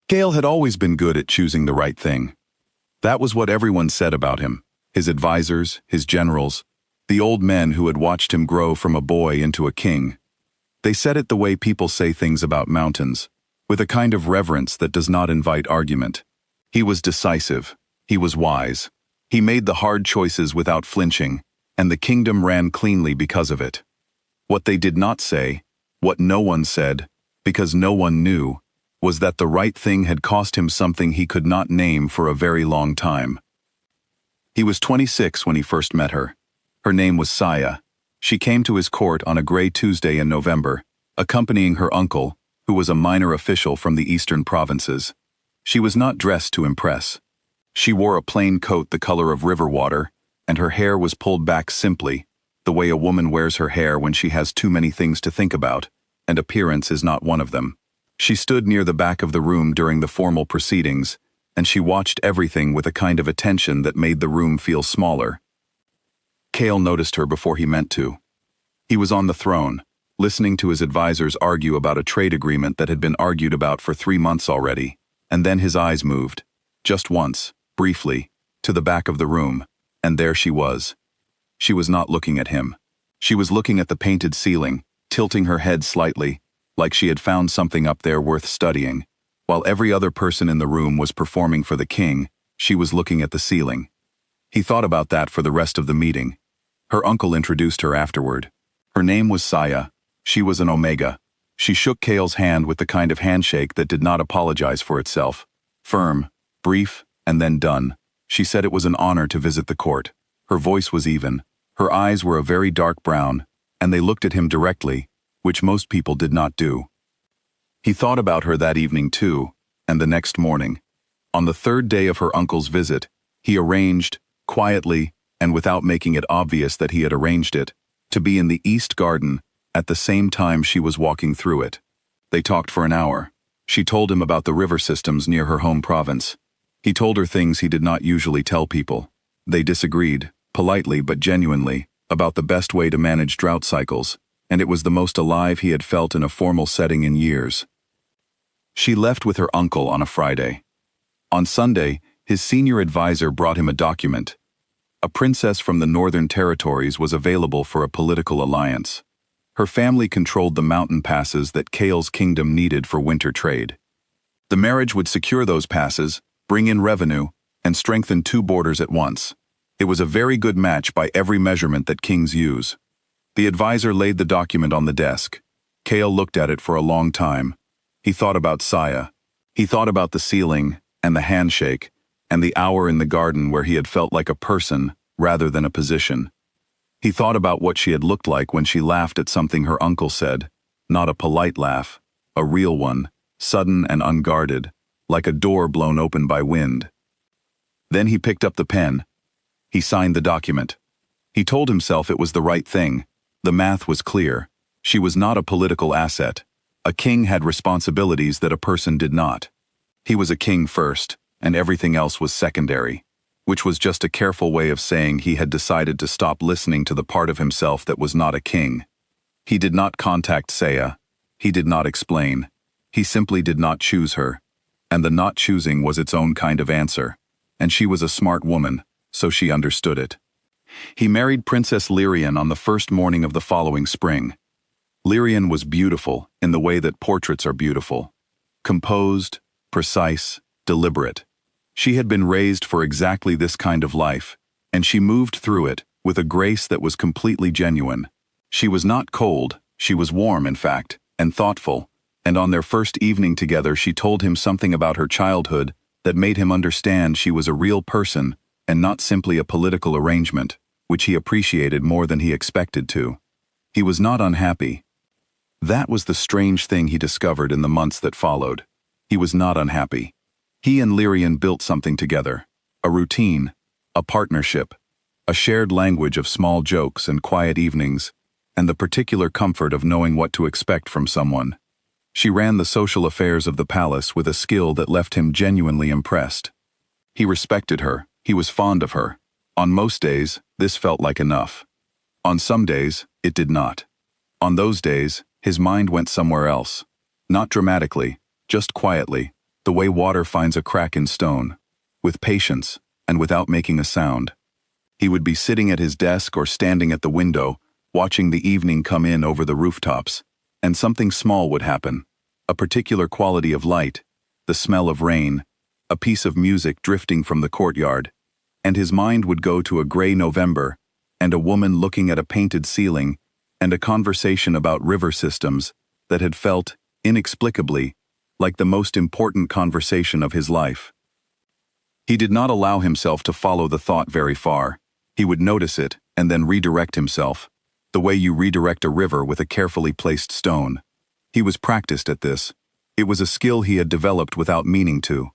Kael had always been good at choosing the right thing. That was what everyone said about him, his advisors, his generals, the old men who had watched him grow from a boy into a king. They said it the way people say things about mountains, with a kind of reverence that does not invite argument. He was decisive. He was wise. He made the hard choices without flinching, and the kingdom ran cleanly because of it. What they did not say, what no one said, because no one knew, was that the right thing had cost him something he could not name for a very long time. He was 26 when he first met her. Her name was Saya. She came to his court on a gray Tuesday in November, accompanying her uncle, who was a minor official from the eastern provinces. She was not dressed to impress. She wore a plain coat the color of river water, and her hair was pulled back simply, the way a woman wears her hair when she has too many things to think about, and appearance is not one of them. She stood near the back of the room during the formal proceedings, and she watched everything with a kind of attention that made the room feel smaller. Kael noticed her before he meant to. He was on the throne, listening to his advisors argue about a trade agreement that had been argued about for 3 months already, and then his eyes moved, just once, briefly, to the back of the room, and there she was. She was not looking at him. She was looking at the painted ceiling, tilting her head slightly, like she had found something up there worth studying. While every other person in the room was performing for the king, she was looking at the ceiling. He thought about that for the rest of the meeting. Her uncle introduced her afterward. Her name was Saya. She was an Omega. She shook Kael's hand with the kind of handshake that did not apologize for itself. Firm, brief, and then done. She said it was an honor to visit the court. Her voice was even. Her eyes were a very dark brown, and they looked at him directly, which most people did not do. He thought about her that evening too, and the next morning. On the third day of her uncle's visit, he arranged, quietly, and without making it obvious that he had arranged it, to be in the East Garden at the same time she was walking through it. They talked for an hour. She told him about the river systems near her home province. He told her things he did not usually tell people. They disagreed, politely but genuinely, about the best way to manage drought cycles, and it was the most alive he had felt in a formal setting in years. She left with her uncle on a Friday. On Sunday, his senior advisor brought him a document. A princess from the Northern Territories was available for a political alliance. Her family controlled the mountain passes that Kael's kingdom needed for winter trade. The marriage would secure those passes, bring in revenue, and strengthen 2 borders at once. It was a very good match by every measurement that kings use. The advisor laid the document on the desk. Kael looked at it for a long time. He thought about Saya. He thought about the ceiling, and the handshake, and the hour in the garden where he had felt like a person rather than a position. He thought about what she had looked like when she laughed at something her uncle said, not a polite laugh, a real one, sudden and unguarded, like a door blown open by wind. Then he picked up the pen. He signed the document. He told himself it was the right thing. The math was clear. She was not a political asset. A king had responsibilities that a person did not. He was a king first, and everything else was secondary, which was just a careful way of saying he had decided to stop listening to the part of himself that was not a king. He did not contact Saya. He did not explain. He simply did not choose her. And the not choosing was its own kind of answer. And she was a smart woman, so she understood it. He married Princess Lyrian on the first morning of the following spring. Lyrian was beautiful in the way that portraits are beautiful. Composed, precise, deliberate. She had been raised for exactly this kind of life, and she moved through it with a grace that was completely genuine. She was not cold, she was warm, in fact, and thoughtful, and on their first evening together she told him something about her childhood that made him understand she was a real person and not simply a political arrangement, which he appreciated more than he expected to. He was not unhappy. That was the strange thing he discovered in the months that followed. He was not unhappy. He and Lyrian built something together, a routine, a partnership, a shared language of small jokes and quiet evenings, and the particular comfort of knowing what to expect from someone. She ran the social affairs of the palace with a skill that left him genuinely impressed. He respected her, he was fond of her. On most days, this felt like enough. On some days, it did not. On those days, his mind went somewhere else. Not dramatically, just quietly, the way water finds a crack in stone, with patience and without making a sound. He would be sitting at his desk or standing at the window, watching the evening come in over the rooftops, and something small would happen, a particular quality of light, the smell of rain, a piece of music drifting from the courtyard, and his mind would go to a gray November, and a woman looking at a painted ceiling, and a conversation about river systems that had felt, inexplicably, like the most important conversation of his life. He did not allow himself to follow the thought very far. He would notice it and then redirect himself, the way you redirect a river with a carefully placed stone. He was practiced at this. It was a skill he had developed without meaning to.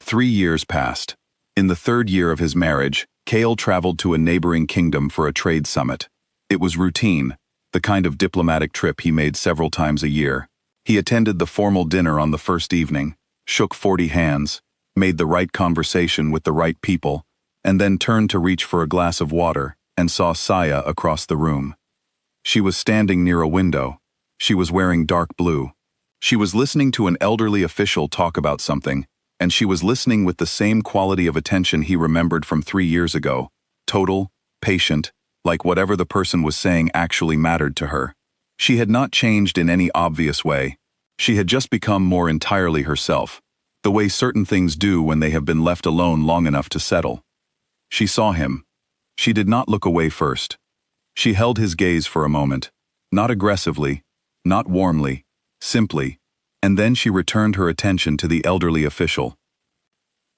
3 years passed. In the 3rd year of his marriage, Kael traveled to a neighboring kingdom for a trade summit. It was routine, the kind of diplomatic trip he made several times a year. He attended the formal dinner on the first evening, shook 40 hands, made the right conversation with the right people, and then turned to reach for a glass of water and saw Saya across the room. She was standing near a window. She was wearing dark blue. She was listening to an elderly official talk about something, and she was listening with the same quality of attention he remembered from 3 years ago, total, patient, like whatever the person was saying actually mattered to her. She had not changed in any obvious way. She had just become more entirely herself, the way certain things do when they have been left alone long enough to settle. She saw him. She did not look away first. She held his gaze for a moment, not aggressively, not warmly, simply, and then she returned her attention to the elderly official.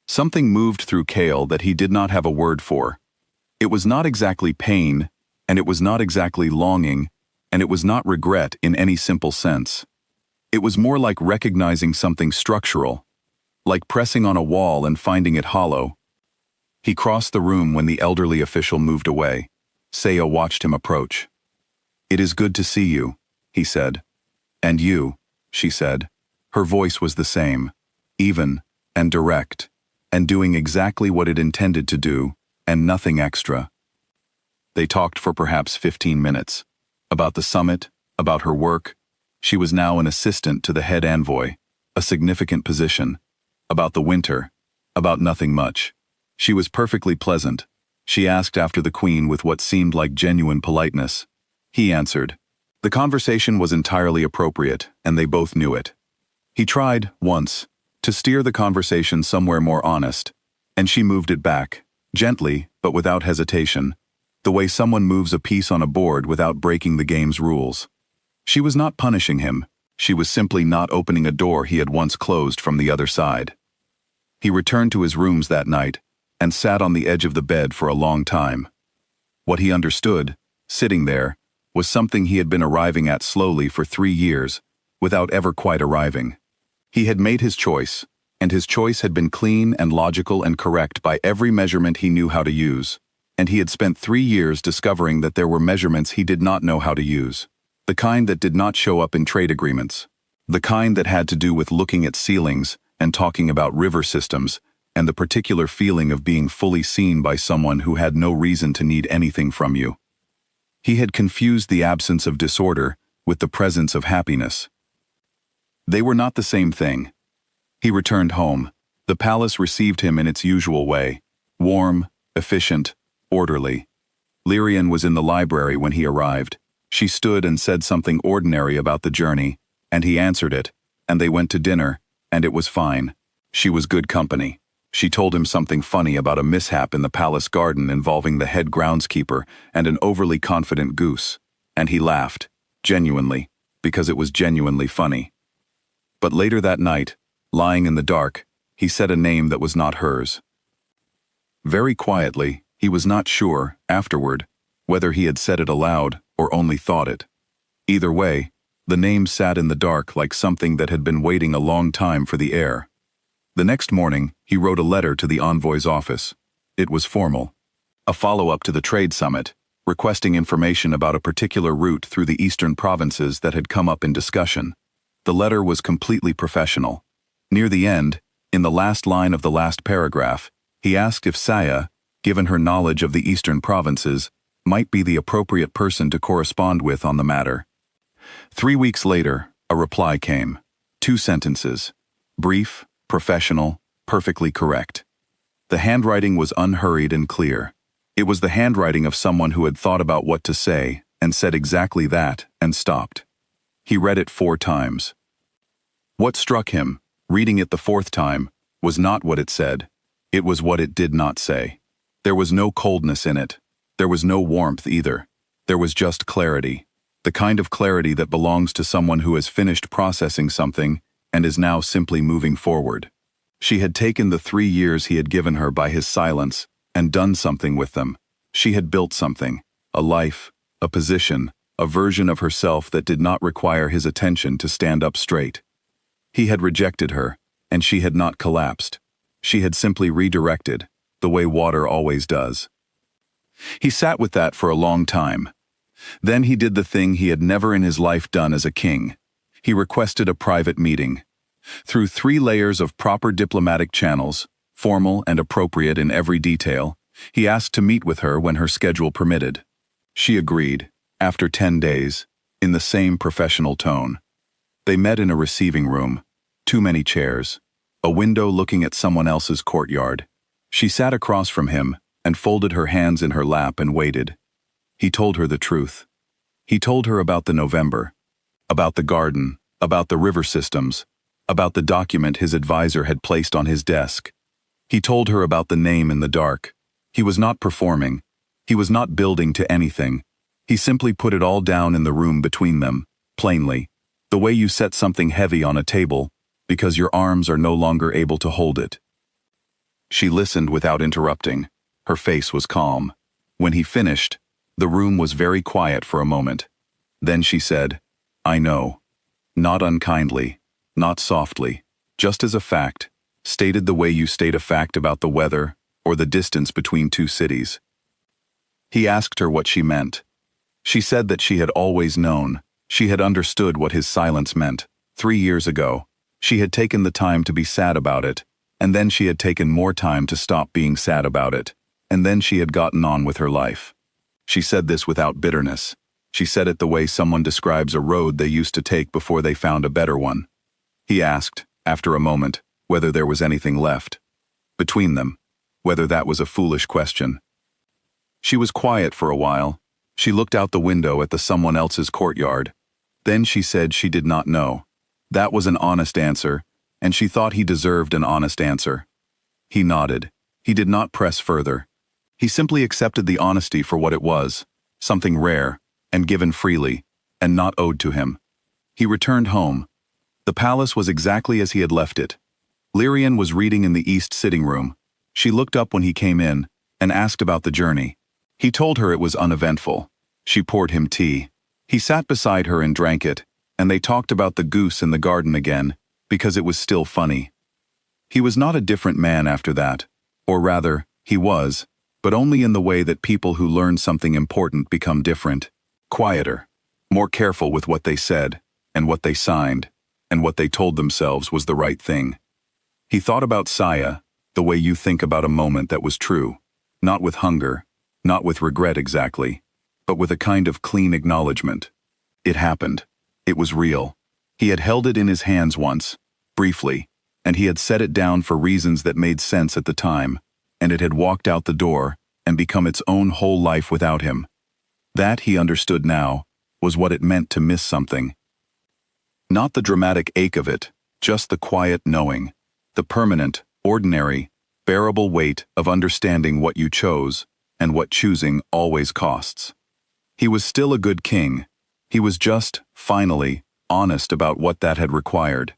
Something moved through Kael that he did not have a word for. It was not exactly pain, and it was not exactly longing, and it was not regret in any simple sense. It was more like recognizing something structural, like pressing on a wall and finding it hollow. He crossed the room when the elderly official moved away. Saya watched him approach. "It is good to see you," he said. "And you," she said. Her voice was the same, even and direct, and doing exactly what it intended to do, and nothing extra. They talked for perhaps 15 minutes. About the summit, about her work. She was now an assistant to the head envoy, a significant position. About the winter. About nothing much. She was perfectly pleasant. She asked after the Queen with what seemed like genuine politeness. He answered. The conversation was entirely appropriate, and they both knew it. He tried, once, to steer the conversation somewhere more honest, and she moved it back, gently but without hesitation, the way someone moves a piece on a board without breaking the game's rules. She was not punishing him. She was simply not opening a door he had once closed from the other side. He returned to his rooms that night and sat on the edge of the bed for a long time. What he understood, sitting there, was something he had been arriving at slowly for 3 years, without ever quite arriving. He had made his choice, and his choice had been clean and logical and correct by every measurement he knew how to use, and he had spent 3 years discovering that there were measurements he did not know how to use, the kind that did not show up in trade agreements, the kind that had to do with looking at ceilings and talking about river systems, and the particular feeling of being fully seen by someone who had no reason to need anything from you. He had confused the absence of disorder with the presence of happiness. They were not the same thing. He returned home. The palace received him in its usual way, warm, efficient, orderly. Lyrian was in the library when he arrived. She stood and said something ordinary about the journey, and he answered it, and they went to dinner, and it was fine. She was good company. She told him something funny about a mishap in the palace garden involving the head groundskeeper and an overly confident goose, and he laughed, genuinely, because it was genuinely funny. But later that night, lying in the dark, he said a name that was not hers. Very quietly, he was not sure, afterward, whether he had said it aloud or only thought it. Either way, the name sat in the dark like something that had been waiting a long time for the air. The next morning, he wrote a letter to the envoy's office. It was formal. A follow-up to the trade summit, requesting information about a particular route through the eastern provinces that had come up in discussion. The letter was completely professional. Near the end, in the last line of the last paragraph, he asked if Saya, given her knowledge of the eastern provinces, might be the appropriate person to correspond with on the matter. 3 weeks later, a reply came. 2 sentences. Brief, professional, perfectly correct. The handwriting was unhurried and clear. It was the handwriting of someone who had thought about what to say and said exactly that and stopped. He read it 4 times. What struck him, reading it the 4th time, was not what it said. It was what it did not say. There was no coldness in it. There was no warmth either. There was just clarity. The kind of clarity that belongs to someone who has finished processing something and is now simply moving forward. She had taken the 3 years he had given her by his silence and done something with them. She had built something, a life, a position, a version of herself that did not require his attention to stand up straight. He had rejected her, and she had not collapsed. She had simply redirected, the way water always does. He sat with that for a long time. Then he did the thing he had never in his life done as a king. He requested a private meeting. Through 3 layers of proper diplomatic channels, formal and appropriate in every detail, he asked to meet with her when her schedule permitted. She agreed, after 10 days, in the same professional tone. They met in a receiving room, too many chairs, a window looking at someone else's courtyard. She sat across from him and folded her hands in her lap and waited. He told her the truth. He told her about the November, about the garden, about the river systems, about the document his advisor had placed on his desk. He told her about the name in the dark. He was not performing. He was not building to anything. He simply put it all down in the room between them, plainly, the way you set something heavy on a table, because your arms are no longer able to hold it. She listened without interrupting. Her face was calm. When he finished, the room was very quiet for a moment. Then she said, "I know." Not unkindly. Not softly, just as a fact, stated the way you state a fact about the weather or the distance between 2 cities. He asked her what she meant. She said that she had always known. She had understood what his silence meant. 3 years ago, she had taken the time to be sad about it, and then she had taken more time to stop being sad about it, and then she had gotten on with her life. She said this without bitterness. She said it the way someone describes a road they used to take before they found a better one. He asked, after a moment, whether there was anything left between them, whether that was a foolish question. She was quiet for a while. She looked out the window at the someone else's courtyard. Then she said she did not know. That was an honest answer, and she thought he deserved an honest answer. He nodded. He did not press further. He simply accepted the honesty for what it was, something rare, and given freely, and not owed to him. He returned home. The palace was exactly as he had left it. Lyrian was reading in the east sitting room. She looked up when he came in and asked about the journey. He told her it was uneventful. She poured him tea. He sat beside her and drank it, and they talked about the goose in the garden again, because it was still funny. He was not a different man after that, or rather, he was, but only in the way that people who learn something important become different, quieter, more careful with what they said, and what they signed, and what they told themselves was the right thing. He thought about Saya, the way you think about a moment that was true, not with hunger, not with regret exactly, but with a kind of clean acknowledgement. It happened. It was real. He had held it in his hands once, briefly, and he had set it down for reasons that made sense at the time, and it had walked out the door and become its own whole life without him. That, he understood now, was what it meant to miss something. Not the dramatic ache of it, just the quiet knowing, the permanent, ordinary, bearable weight of understanding what you chose and what choosing always costs. He was still a good king. He was just, finally, honest about what that had required.